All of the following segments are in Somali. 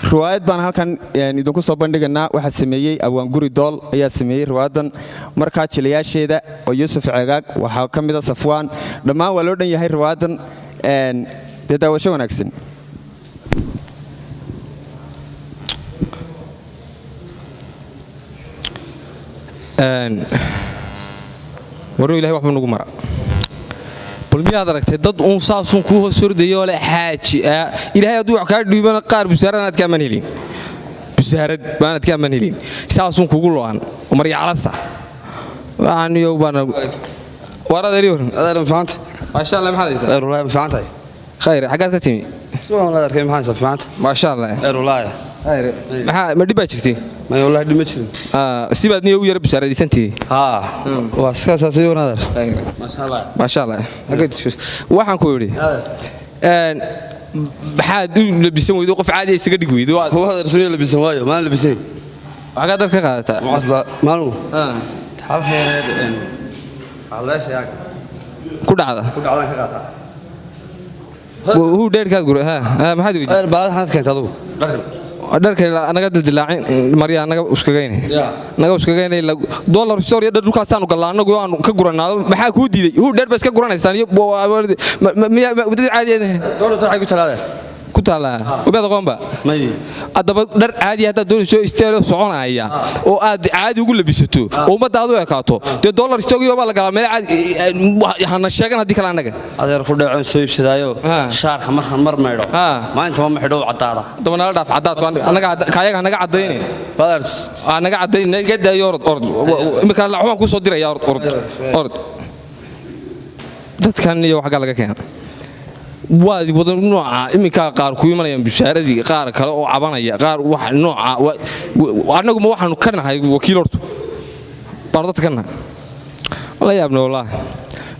riwaayad baan halkan idinku soo bandhiganaa waxa sameeyay Abwaan Guri Dool ayaa sameeyay riwaayadan marka jilayaasheeda oo Yuusuf Cegaag waxa kamid ah Safwaan dhamaan waa loo dhan yahay riwaayadan daawasho wanaagsan warno ilaahay wax nagu mara balmiyaad aragtay dad uun saasun ku hoos hordayo la xaaji ilaahay hadduu wax ka dhiibana qaar busaaranaad ka manhelin busaarad baanad ka manhelin saasun kugu lo'an marya calasta waxaan iyo bana warada riyoon adeer faanta ma sha Allah maxaad haysaa wallahi faanta khayr xagaad ka timi subhanallah arkay maxaan faanta ma sha Allah wallahi khayr ma dhibaa jirtay ma wallahi dhima jirin sibaad niyo u yar busaaradaysantii waa saasay wanaadar ma sha Allah waxaan ku yiri maxaad u labisan weydo qof caadi isaga dhig weydo waa rasuul labisan waayo ma labisan waxa dad ka qaadata maalu hal heer Allah shayaag ku dhacda ka qaata wuu dheerkaad gure maxaad weydo baad xad keentay adigu dharka anaga dildilaacin marya anaga uskagaynay dollar story dhulkaas aanu galaa anagu aan ka guranaado maxaa ku diiday uu dheer bas ka guranaystaan iyo wadada caadiyeed dollar waxay ku talaa ubaad qoomba adaba dhar caadi hada doonayso isteelo soconaya oo aad caadi ugu labisato oo umadaadu ekaato de dollar story baa la galaa meel caadi hana sheegan hadii kala anaga adeer ku dhaacon soo iibsadaayo shaarka mar meedho maanta ma xidho cadaada dabana dhaaf cadaad anaga kaayaga anaga cadaynay badars anaga cadaynay gadayo ord imika la waxaan ku soo diraya ord dadkan iyo wax laga keenay waadi wada nooca imika qaar ku imanayaan bushaaradii qaar kale oo cabanaya qaar wax nooca anagu ma waxaanu ka nahay wakiil horto baardad kana la yaabno wallahi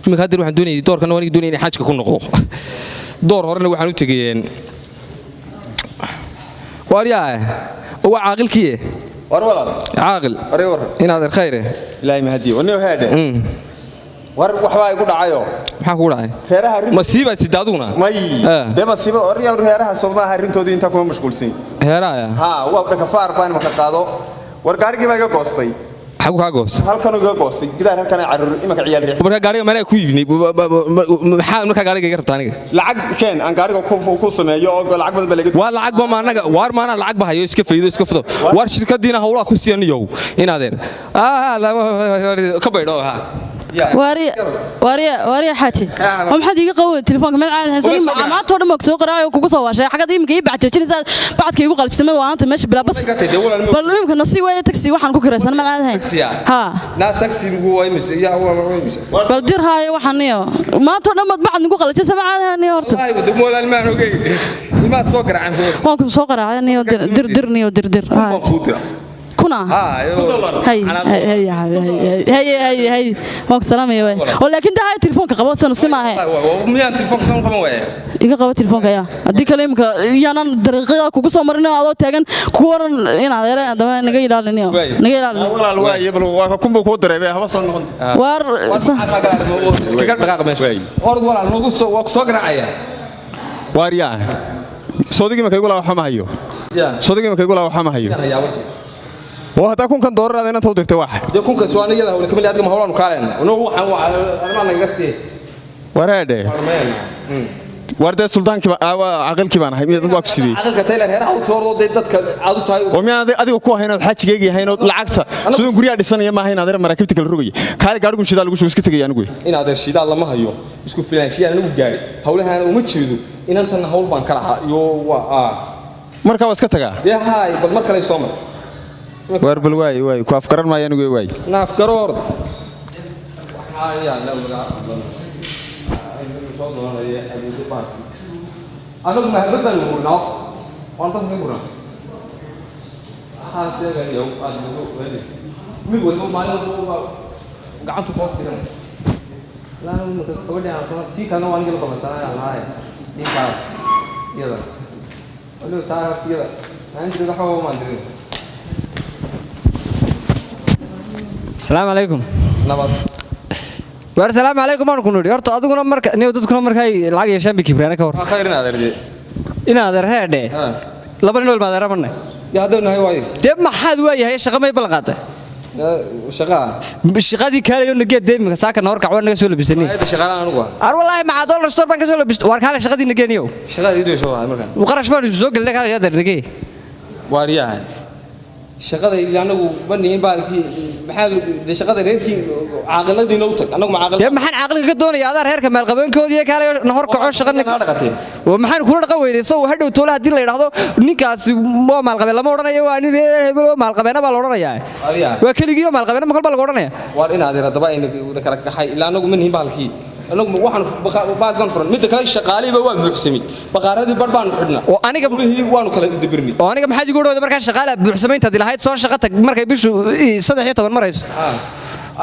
imika hadir waxaan doonayay doorkan waan doonayay in xajka ku noqdo door horena waxaan u tagayeen wariyaa oo caaqilkii war walaal caaqil inaad khayr ilaahay ma hadii wani haade war waxba ay ku dhacayo maxaa ku dhacay reeraha masiiba sidaaduna may de masiiba oriya reeraha Soomaaliya arintoodii inta kuma mashquulsan reeraha waa ka faar baan ma ka qaado war gaarigii baa iga goostay xagu ka goostay halkan iga goostay gidaar halkan carruur imaka ciyaal riix marka gaariga meel ku yibnay maxaa marka gaariga iga rabtaa aniga lacag keen aan gaariga ku sameeyo oo lacag badan baa laga waa lacag ba anaga war maana lacag ba hayo iska faydo iska fudo war shirkadiina hawlaha ku siinayo inaadeer ka baydho واريا حاتي هم حد يقوي تليفونك ما عاد هسوني ما تور ما كسو قراي وكوكو سو واشي حاجه يمكن يبعت جوجين بعد كيغو قلسمد وانت ماشي بلا بس بل يمكن نصي ويا تاكسي waxaan ku kiraysan ma عاد هين ها لا تاكسي ugu waymis ya bal dir haay waxaan iyo ma toor dhamad bacad ugu qalajay ma عاد هين horta ay wada moolal ma ogay ma soo qaracay waan ku soo qaracay dir كنا هاي ماك سلام يا ولكن ده هاي تليفونك قبل سنة سمعه ميان تليفونك سنة قبل وياه إيه قبل تليفونك يا أدي كلامك يانا درقيا كوكو سمرنا على تاجن كورن إن هذا ده نجي لالني والله الواي يبلو وكم بكود ربع هو صن وار أرد ولا نقص وقصق رعاية واريا صديقي ما كيقول أو حما هيو صديقي ما كيقول أو حما هيو وهذا كون كان دور هذا نتوضح تواحد. يكون كسواني يلا هو لكمل هذا مهولان وكالين ونو أنا ما نقصي. ورده. ورده السلطان كبا عقل كبان هاي مية واقف سري. عقل كتير هنا هو تورو ضد عادو تاي. ومين هذا كوا هنا الحاج جيجي هنا العكس. سودون كوريا ديسان يا ما هنا هذا مراكب تكل رجوي. خالي قارقون شيء دالو بس كتير يعني قوي. إن هذا الشيء ده الله ما هيو. بسكو فلان شيء أنا نقول هؤلاء هنا ومتشيدو. إن أنت نهول بانكرها يو مركب بس كتير. يا هاي بس مركب يسمى. واربل واي كو افكار ما ينوي واي نافكر ورد انا ما هبل نو وانت تقول هذا يوم مين وين ما قعدت فوق كده لا انا متسكبد يعني تي كانوا وانجل بس انا هاي دي كار يلا قالوا تعال كده عندي ده هو ما ادري السلام عليكم السلام عليكم أنا كنودي أرتو أدوكنا مرك نيو تدوكنا مركاي لاقي يشان بكبرنا كور خيرنا هذا ردي إن هذا هذا laba nin wal maadeera marnay yaa hadawnahay waayo dee maxaad waayahay shaqo may ballan qaaday shaqadii kaalayo nageed deemka saaka noor kacwa naga soo labisanay shaqada anigu ar wallahi ma dollar store bank soo labist war kaale shaqadii nageeniyo shaqadii idoo soo markaa waqarash baan soo galnay kaale yaad nagee waariyahay shaqada anagu baniin baalkii maxaa shaqada reerkii caaqiladiina u tag anagu ma caaqil maxaan caaqilka ka doonaya adaa reerka maal qabankoodii kaale noor kaco shaqada ka dhaqatay maxaan kula dhaqan weynay soo hadhow toolaha hadii la yiraahdo ninkaasi waa maal qabeen lama oranayo waa nin hebel maal qabeena baa la oranayaa waa kaligiyo maal qabeena ma kala la oranaya war in aad radaba ay kala kaxay ilaa anagu maniin baalkii anagu waxaan baadkan furan mid kale shaqaaliba waa buuxsamay baqaaradii bar baan xidhnaa oo aniga waanu kala dabirnay oo aniga maxaad igu dhawada markaa shaqaala buuxsamaynta dilahayd soo shaqo tag markay bishu 13 marayso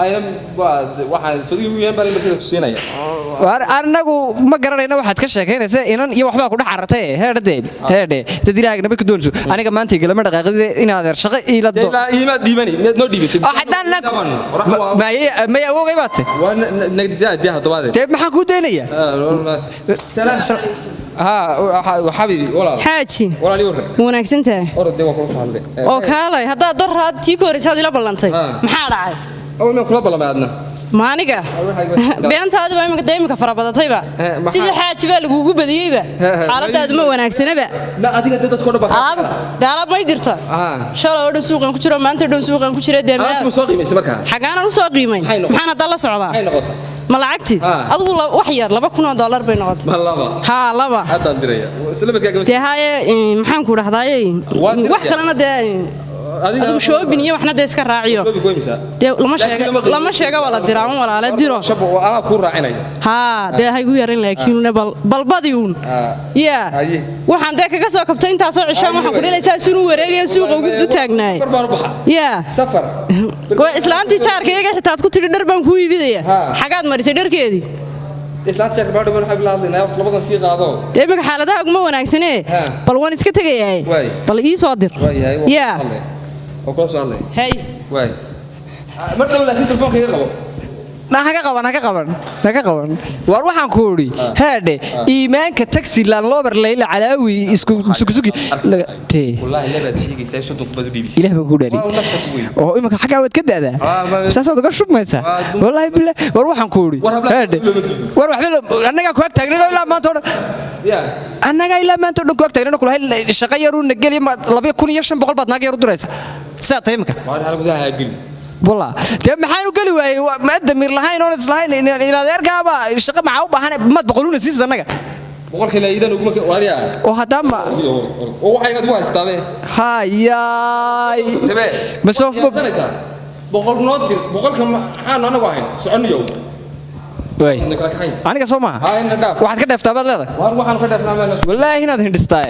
ayna waxaan soo yeen baan markaa ku siinaya war anagu ma garanayna waxaad ka sheekeynaysaa inan iyo waxba ku dhex carartay heede dadilaaga nabad ka doonso aniga maanta galama dhaqaaqay inaad shaqo ila do ima dhiibani noo dhiibtay haddaan ma awoogay baate waa nagdaa hadaba te maxaan ku deynaya حبيبي ولا حاجي ولا لي ورك wanaagsantahay orday waa kula fahmay oo kaalay hadda daraad tii koorisaad ila ballantay maxaa dhacay oo ma kula balamaadna maaniga beentaadu waa imika deemka farabadatayba sidii xaaji baa lagu badiyayba xaaladaadu ma wanaagsanaba la adiga dadka dhaba daalab ma dirta shalay oo dhan suuqan ku jiro maanta dhan suuqan ku jira deemaa aad soo qiimaysa marka xagaana u soo qiimay maxaan hadda la socdaa ma lacagti adigu wax yar $2,000 bay noqotay ma laba ha laba hadda diraya isla markaa tahay maxaan ku dhahdaaye wax kalena adigu shoobin iyo waxna iska raaciyo lama sheega wala diraan walaala diro shab ala ku raacinaya ha haygu yaran laakiin balbadiun ya waxaan kaga soo kabtay inta soo cishaan waxaan ku dhilaysaa sunu wareegayaan suuqa ugu taagnaay ya safar waa islaantii jaarkayga xitaa ku tiri dhar baan ku iibidaya xagaad marisay dharkeedii islaan jeer baadho baan xab laadnaa labadan si qaado deemka xaaladaha ugu wanaagsanee bal waan iska tagayay bal ii soo dir ya وكل سؤال لي هاي واي مرة ولا كنت تلفون كذا قبل naga qaban war waxaan ku ori haade iimaanka taxi la loobar leeyla calaawi isku sugi wallahi la baad sheegaysaa soo duqbad bibi ilaah baan ku dhaari oo imaka xagaa wad ka daada saasad uga shubmaysa wallahi billah war waxaan ku ori haade war waxba annaga ku ag taagnay ilaa maanta oo annaga ilaa maanta oo ku ag taagnay kula shaqo yaru nageli 2500 baad naga yaru duraysa saata imaka war hal gudaha gal والله تم حانو قالي واي ما دمير لهاين اون اسلاين الى ديركابا شقه ما u baahan ma boqoluna siis anaga boqolkii la iidan ugu wariya oo hadama oo waxay aad u haystaabe hayay tabe ma soo boqol noodir boqolka waxaan anagu ahayn soconiyo way aniga soo ma waxaad ka dheeftaa baad leedahay waxaan ka dheefnaa wallahi inaad hindistaa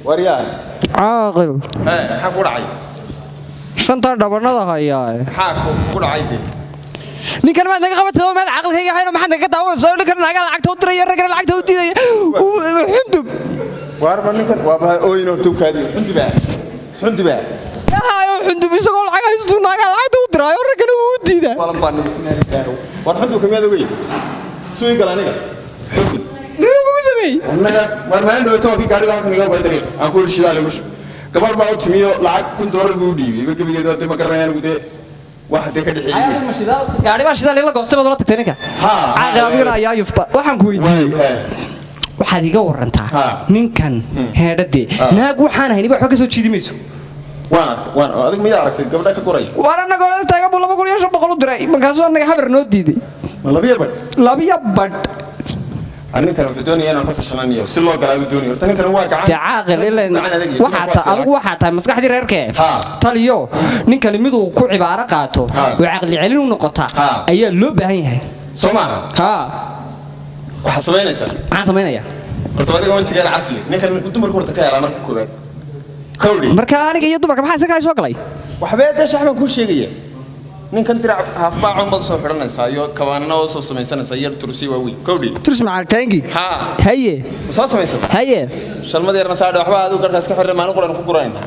waryaa caaqil maxaa ku dhacay shanta dhabanada hayaa maxaa ku dhacay ninkan ma naga qabatay ma aqalkayga hayno maxaa naga daawanayso ninkan naga lacagta u diray rag lacagta u diiday xundub war ma ninkan waa baa ooyin oo tukaadi xunduba yahayo xundub isagoo lacag haysto naga lacagta u diray ragna uu diiday walan baan war xundub kamid ogay soo igala aniga xundub annaga war ma ando to ki gaariga halkan iga badari aan ku shidaal ugu gabar baa u timiyo lacag $1,000 buu dhiibay gabigeeda ma garanayaan gude waxa ka dhixiyay gaari baa shidaal la goostay baad la tagtay ninka caaqiladiina ayaa yufba waxaan ku weydiiyay waxaad iga warantaa ninkan heedhade naag waxaan ahayn wax ka soo jiidimayso waan adig ma aragtay gabadha ka qoray war anaga taaga buu 2,500 u diray markaas anaga habar noo diiday labiya bad arrinkan wuxuu doonayaa inaan ka fashilanayo si loo galaayo doonayo horta ninkan waa gacan caaqil waxa ta maskaxdii reerkee taliyo ninkan mid uu ku cibaaro qaato oo aqli celin u noqota ayaa loo baahan yahay Soomaa waxa sameynaya horta adiga wajiga asli ninkan dumarku horta ka yaala marka koobaad kawdi marka aniga iyo dumarka maxaa isaga soo galay waxba shaxban ku sheegaya ninkan dirac haafbaacan bad soo xiranaysa iyo kabaanana oo soo samaysanaysa yar tursi waa weyn kawdi tursi macaltaangi haye soo samaysan haye shalmadeerna saada waxba aad u garkaas ka xirnaa maan quran ku guraynaa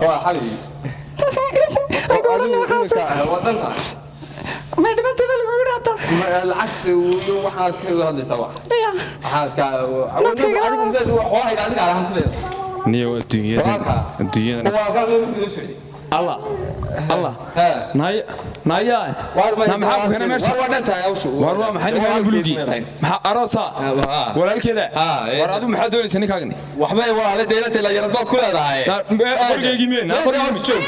waa xali ay go'an wadanta ما دمت بالي بقول هذا العكس waxaad ka hadlaysaa waxaad ka waxaad adiga aan hantileed niyo adduunyada waa ka mid socday الله الله نايا maxaa ku kana meesha waa dhantahay awshu war waa maxay nimanka buluugi maxaa aroosa walaalkeeda war adu maxaa doonaysaa ninkaagni waxbay walaale deelada la yarad baad ku leedahay qorgeegi meen qorgeegi joog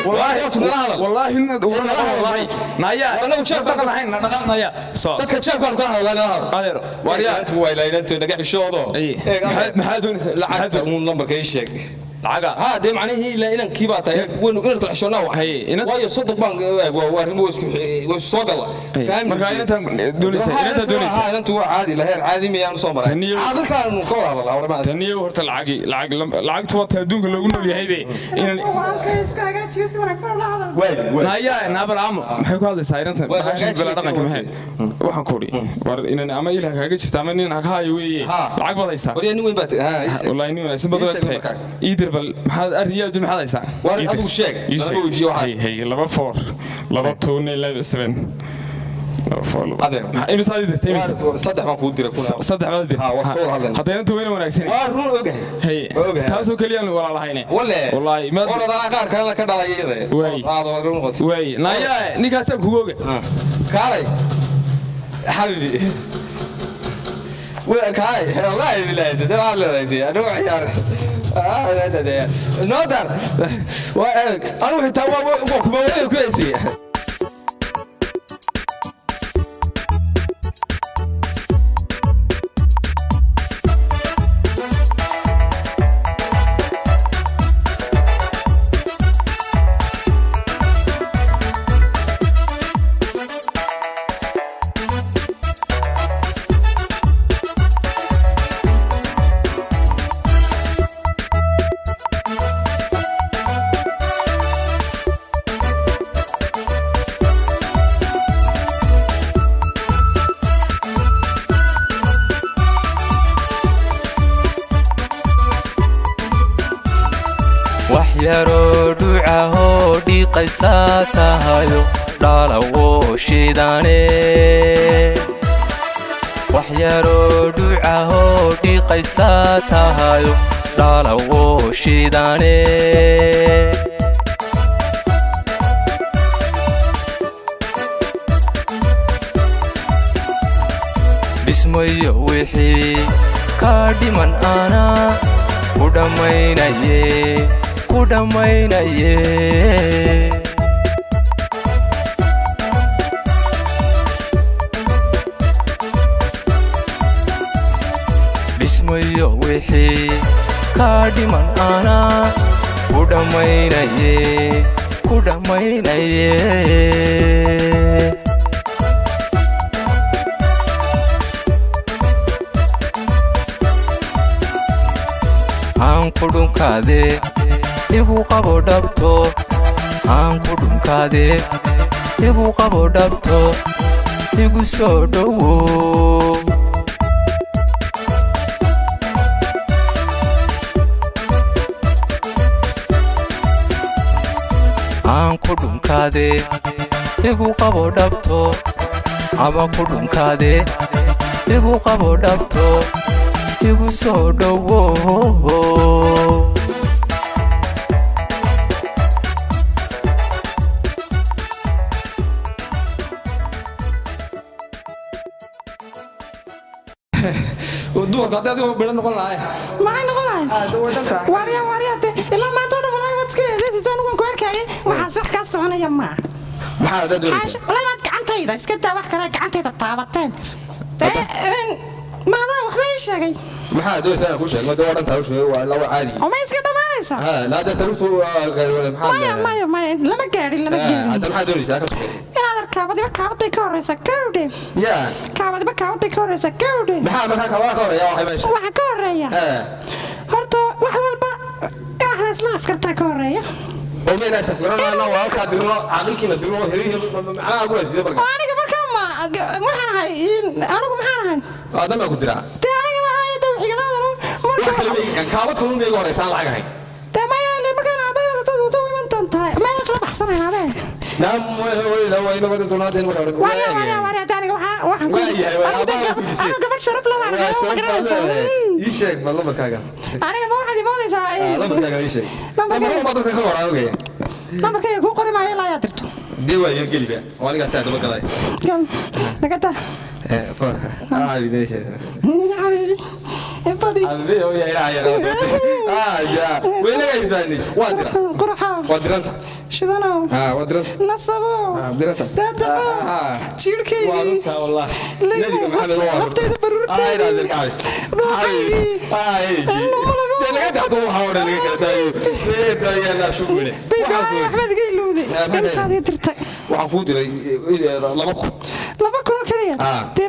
wallahi wallahi naya anagu jeeb baqal lahayn dhaqan naya dadka jeebkan ka hadlayna adeer war yaa intu way leeyahay naga xishoodo maxaa doonaysaa lacagta uu numberka ii sheeg lacaga ha de macnaheedu ila inaan kiiba tahay waynu inaan kala xishoonaa waayo sodon baan waa arrimo isku soo gala marka inta doonaysaa inta waa caadi la heer caadi miyaan soo maray adalkaan ka wada hadalaa warma taniyo horta lacagtu waa adduunka loogu nool yahay be inaan iskaaga jiis wanaagsan la hadal naya naabal aamo maxay ku hadlaysaa inta baxashin bala dhaqanka maxay waxaan ku ri war inaan ama ilaah kaaga jirta ama nin ka hayo weeye lacag badaysa war nin weyn baad wallahi nin wanaagsan baad bal maxaad arriyaadu maxaad haysaa war adigu sheeg anigu weydiyo waxa hey 2 imisa dirtay saddex baan ku diray kuna saddex baad dirtay waa soo hadlan hadayna tawayna wanaagsan waa run ogahay hey taasoo kaliya aan wala lahayn wallahi ma orodana qaar kale ka dhalayayda way naya ninkaas ku googa kaalay habibi way kaalay wallahi billahi dad waa leedahay anu ciyaar نادر أنا حتى وقت ما وين كويسي waxyaro ducaho dhiqaysa tahayo dhalawo shidane waxyaro ducaho dhiqaysa tahayo dhalawo shidane bismayo wixii ka dhiman ana ku dhamaynaye bismayo wixii ka dhiman ana ku dhamaynaye aan ku dhunkaade igu qabo dhabto aan ku dhunkaade igu qabo dhabto igu soo dhowo aan ku dhunkaade igu qabo dhabto ama ku dhunkaade igu qabo dhabto igu soo dhowo dumarka hadda adiga bira noqon lahay maxay noqon lahay wariya ilaa maanta oo dhan wallahi waad iska heesaysaa anigu ku arkayay waxaas wax ka soconaya ma maxaa dad doonaysaa wallahi maad gacantayda iska daa wax kale gacantayda taabateen maadaa waxba ii sheegay maxaa doonaysaa ku sheeg ma doo dhan tahay sheeg waa lawa caadi oo ma iska dhamaanaysa la da sarutu maxaa maya lama gaadhin hadda maxaa doonaysaa ka sheeg inaad arkaabadiba kaabad bay ka horeysaa gawdhe yaa kaabadiba kaabad bay ka horeysaa gawdhe maxaa markaa kaabada ka horeeya waxay meesha waxa ka horeeya horta wax walba wax la isla afkartaa ka horeeya oo meena tafkirana waa ka dilno aqalkiina dilno heriyo macnaha ugu sida markaa aniga markaa ma waxaan ahay anigu maxaan ahay aadama ku diraa te aniga ahay dawxigalada markaa kaabad kulun bay horeysaa lacag ahay te ma yeelay markaan aabay wada dad u iman baxsanaynaa be naam way nabada doonadeen markaa waariya taaniga waxaan ku aniga gabadh sharaf leh waan ahay ma garanaysaa ii sheeg bal lambarkaaga aniga ma waxaad imoodaysaa lambarkaaga ii sheeg lambarkaaga ka qoraa ogeey lambarkaaga ku qori maayo ilaa aad dirto dee waa yar geliba waliga saa daba galay gal nagata bidaysh Everybody. يا وين جايبني وادرة قرحة وادرة شذنو وادرة نصبو وادرة دادعو تشيركي والله والله نبي محمد لفتي برورتي هاي هذا الكاس هاي انا قاعد اقول حاول انا قاعد يلا شوف مني احمد قيلودي انت هذه ترتاح waxaan ku diray 2 kun kaliya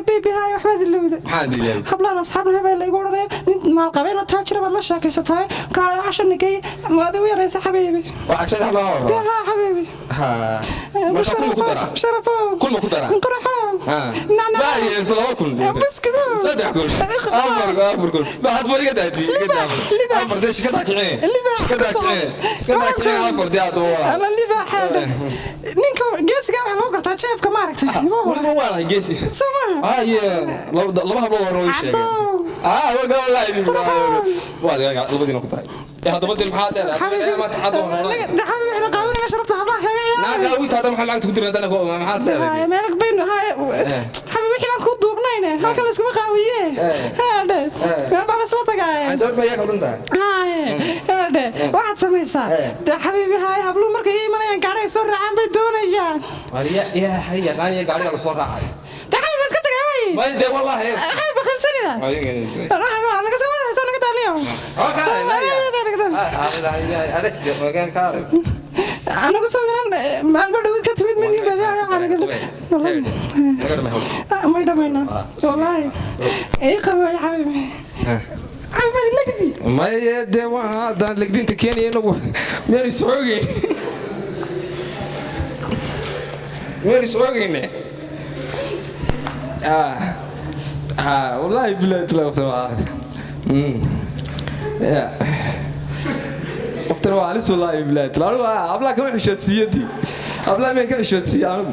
beebi hay waxbaad ilowday maxaan diray qablaan asxaabna habay la igu oranay nin maal qabeen oo taajir baad la sheekaysatay kaale cashan nigay waad u yaraysa xabiibi وعشان احنا ها حبيبي ها ما كل قدره شرفه كل قدره قرحه ها نعم لا يا سلام كل بس كذا صدق كل امر كل ما حد ولا قدرتي امر ده شكلك عين شكلك عين كذا عين امر ده انا اللي بحال نينكو جيسي قاعد لو قرطا شايفك ما عرفتي والله والله جيسي سما يا لما هبلو هروي شيء والله والله لبدينا كنت يا هذا بدل محل ما تحضر ده حبيبي احنا قاوينا شربت حبلها لا قاويت هذا محل عقد تقدر انا محل هاي مالك بين هاي حبيبي كنا كنت دوبناينا halka la isku qaawiye hada meel baa la soo tagay anjad ma yaak wadan هاي hada waxaad samaysaa da xabiibi haay hablu markay imanayaan gaadhay soo raacaan bay doonayaan wariya ya hayya qaaniga gaadhiga la soo raacay da xabiibi iska tagay ma de wallahi ay bakhalsanida ana ka soo wada naga daaniyo أنا بسوي أنا ما بدو كتبت مني بداية أنا كذا والله ما يدمنا والله إيه قوي يا حبيبي حبيبي لقدي ما يدي هذا لقدي أنت كيني أنا ميري سوقي ميري سوقي والله بلا تلاقي يا افتروا على والله بلاد لا ابلا كم عشت سيدي ابلا ما كم عشت سي انا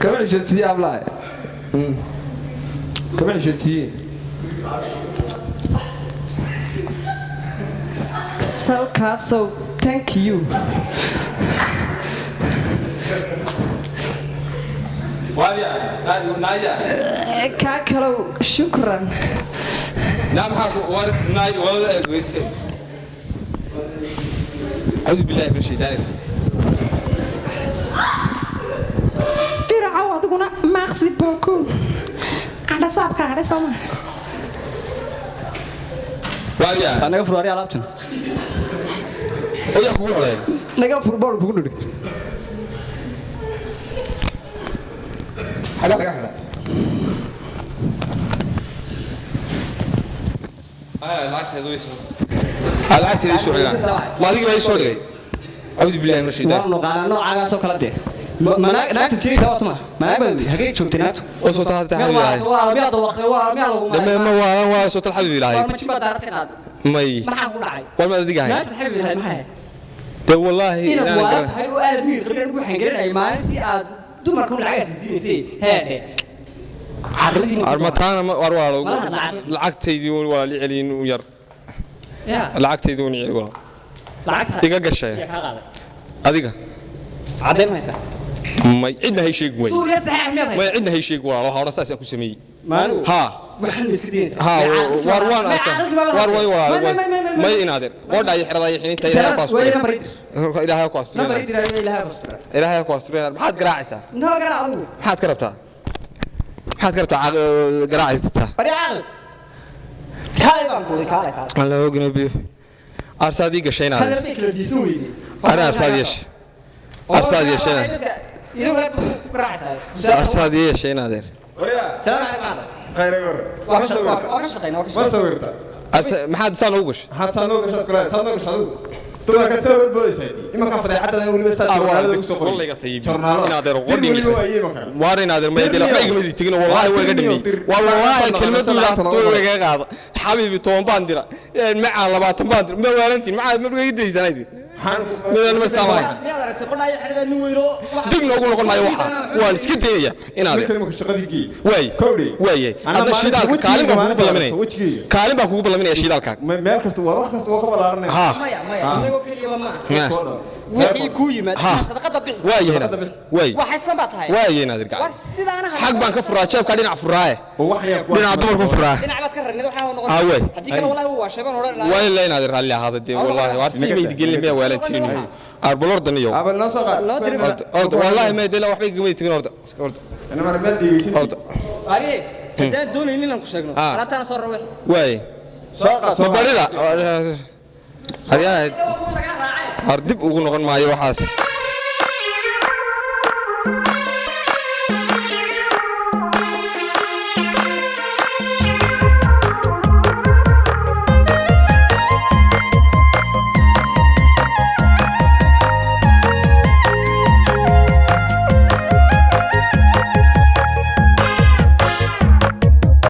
كم عشت سي ابلا كم عشت سي So thank you واريا نايا كاكلو شكرا نعم حاكو وار ناي ولا ويسك أعوذ بالله من الشيطان ترى عوضنا ماكسي بوكو أنا صعب كهذا سما واريا أنا غفور واريا لابتن ويا كوي ولا أنا غفور بول بقول حلا العكس هذا يسوي العكس يسوي ما ذيك ما يسوي أعوذ بالله من الشيطان والله قال نوع على سوق لده ما ناك تشري تواتما ما بدي هجيت شفت ناك وصوت هذا حبيبي ما توقع ما صوت الحبيب لا ما تشبه دارتي قاد ماي ما حقول عاي وما ذيك هاي ما تحبي هاي ما هي ده والله إن وقت هاي وقال مين غير نقول حنجرنا أي ما أنت عاد دمر كل عايز زي هذا أرمتانا وروالو لعقتي ولا لعلين وير لعقتي دون يعلي ولا لعقتها دقيقة الشيء أديك عدين ما يسا ما عندنا هاي شيء قوي سوريا صحيح ما عندنا هاي شيء قوي الله رأساس يكون سمي مانو ها وحن مسكين ها وروان وروي ولا ما ينادر ودا يحرد يحين انت إلى قاصر إلى هاي قاصر إلى هاي قاصر ما حد قراعسة انت ما قراع عضو ما حد كربتها ما حد كربتها قراعستها بري عقل كالي بانكولي كالي الله أجنبي أرسادي قشينا هذا البيت اللي بيسوي أنا أرساديش أرساديش أنا أرساديش أنا دير سلام عليكم خير يور ما صورت ما حد صانوقش حد صانوقش كلا صانوقش تبغى كتسوي بويسة إما كان فتح حتى يقول بس والله يقطيب نادر قديم واري نادر ما يدري لا يقول تجين والله هو قديم والله كلمة لا تقول حبيبي توم باندرا مع لبعض باندرا ما وارنتي مع ما بقى يدري زايد midaan ma isticmaalay dib noogu noqon maayo waxa waan iska dayaya inaad waay adna shidaalka kaalin baan kugu ballaminaya kaalin baan kugu ballaminaya shidaalka meel kasta waa wax kasta waa ka balaaranaya ha anigoo kaliya ma wixii ku yimaad sadaqada bixi waay waxaysan baa tahay waay naadirka war sidaana xaq baan ka furaa jeebka dhinac furaaye dhinac dumar ku furaa dhinac baad ka ranid waxa noqon waay hadii kale wallahi waa sheeban hore waay la naadir raalli ahaada de wallahi war si meed gelin ma weelan tirin arbulor daniyo abal noo soo qaad wallahi ma idila waxba igama tigin orda ana mar ma deegaysin ari hadaan doonaynin inaan ku sheegno alaabtana soo rawe waay soo qaad soo barida hariyaa har dib ugu noqon maayo waxaas